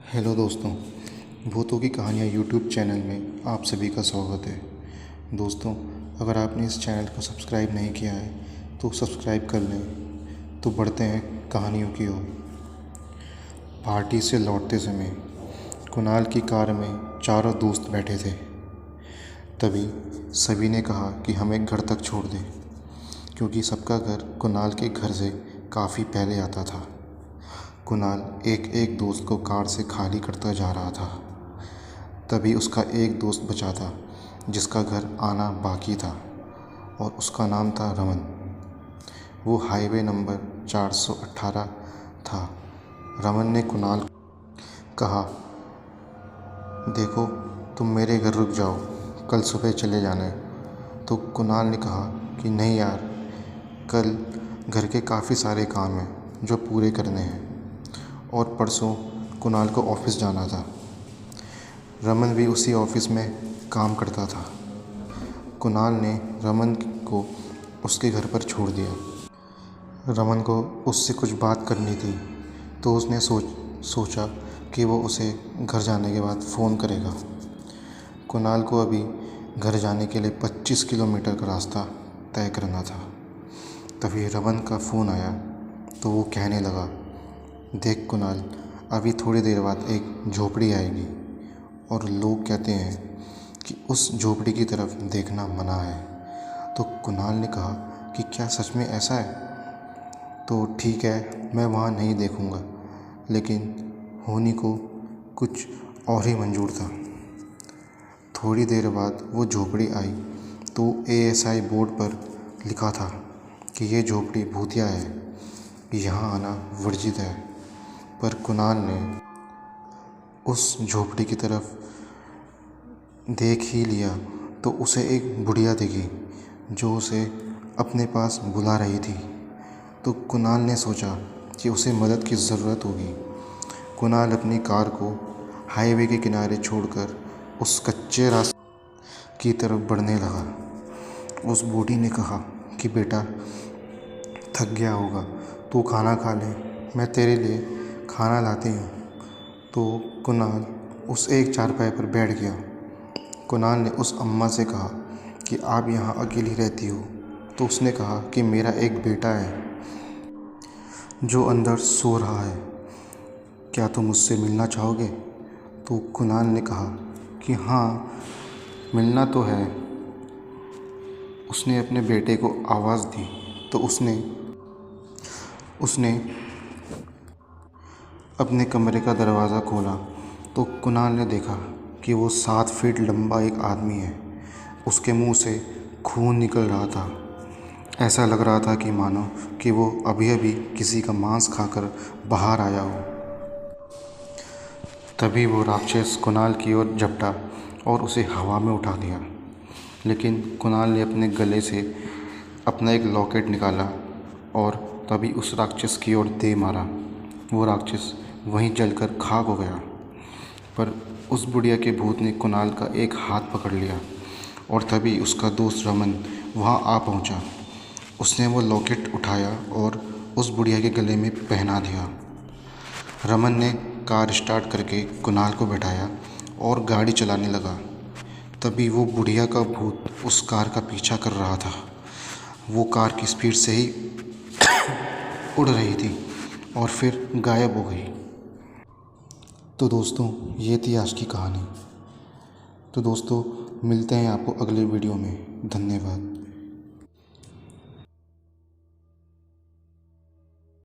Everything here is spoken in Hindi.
हेलो दोस्तों, भूतों की कहानियाँ यूट्यूब चैनल में आप सभी का स्वागत है। दोस्तों, अगर आपने इस चैनल को सब्सक्राइब नहीं किया है तो सब्सक्राइब कर लें। तो बढ़ते हैं कहानियों की ओर। पार्टी से लौटते समय कुणाल की कार में चारों दोस्त बैठे थे। तभी सभी ने कहा कि हमें घर तक छोड़ दें, क्योंकि सबका घर कुणाल के घर से काफ़ी पहले आता था। कुणाल एक एक दोस्त को कार से खाली करता जा रहा था। तभी उसका एक दोस्त बचा था जिसका घर आना बाकी था, और उसका नाम था रमन। वो हाईवे नंबर 418 था। रमन ने कुणाल को कहा, देखो, तुम मेरे घर रुक जाओ, कल सुबह चले जाना है। तो कुणाल ने कहा कि नहीं यार, कल घर के काफ़ी सारे काम हैं जो पूरे करने हैं, और परसों कुणाल को ऑफिस जाना था। रमन भी उसी ऑफिस में काम करता था। कुणाल ने रमन को उसके घर पर छोड़ दिया। रमन को उससे कुछ बात करनी थी, तो उसने सोचा कि वो उसे घर जाने के बाद फ़ोन करेगा। कुणाल को अभी घर जाने के लिए 25 किलोमीटर का रास्ता तय करना था। तभी रमन का फ़ोन आया तो वो कहने लगा, देख कुणाल, अभी थोड़ी देर बाद एक झोपड़ी आएगी और लोग कहते हैं कि उस झोपड़ी की तरफ देखना मना है। तो कुणाल ने कहा कि क्या सच में ऐसा है? तो ठीक है, मैं वहाँ नहीं देखूँगा, लेकिन होनी को कुछ और ही मंजूर था। थोड़ी देर बाद वो झोपड़ी आई तो ASI बोर्ड पर लिखा था कि ये झोपड़ी भूतिया है, यहाँ आना वर्जित है। पर कुणाल ने उस झोपड़ी की तरफ देख ही लिया तो उसे एक बुढ़िया दिखी जो उसे अपने पास बुला रही थी। तो कुणाल ने सोचा कि उसे मदद की ज़रूरत होगी। कुणाल अपनी कार को हाईवे के किनारे छोड़कर उस कच्चे रास्ते की तरफ बढ़ने लगा। उस बूढ़ी ने कहा कि बेटा, थक गया होगा, तू खाना खा ले, मैं तेरे लिए खाना लाती हूँ। तो कुणाल उस एक चारपाई पर बैठ गया। कुणाल ने उस अम्मा से कहा कि आप यहाँ अकेली रहती हो? तो उसने कहा कि मेरा एक बेटा है जो अंदर सो रहा है, क्या तुम मुझसे मिलना चाहोगे? तो कुणाल ने कहा कि हाँ, मिलना तो है। उसने अपने बेटे को आवाज़ दी तो उसने अपने कमरे का दरवाज़ा खोला तो कुणाल ने देखा कि वो 7 फीट लंबा एक आदमी है। उसके मुंह से खून निकल रहा था। ऐसा लग रहा था कि मानो कि वो अभी अभी किसी का मांस खाकर बाहर आया हो। तभी वो राक्षस कुणाल की ओर झपटा और उसे हवा में उठा दिया। लेकिन कुणाल ने अपने गले से अपना एक लॉकेट निकाला और तभी उस राक्षस की ओर दे मारा। वो राक्षस वहीं जलकर खाक हो गया। पर उस बुढ़िया के भूत ने कुणाल का एक हाथ पकड़ लिया और तभी उसका दोस्त रमन वहाँ आ पहुँचा। उसने वो लॉकेट उठाया और उस बुढ़िया के गले में पहना दिया। रमन ने कार स्टार्ट करके कुणाल को बैठाया और गाड़ी चलाने लगा। तभी वो बुढ़िया का भूत उस कार का पीछा कर रहा था। वो कार की स्पीड से ही उड़ रही थी और फिर गायब हो गई। तो दोस्तों, ये थी आज की कहानी। तो दोस्तों, मिलते हैं आपको अगले वीडियो में। धन्यवाद।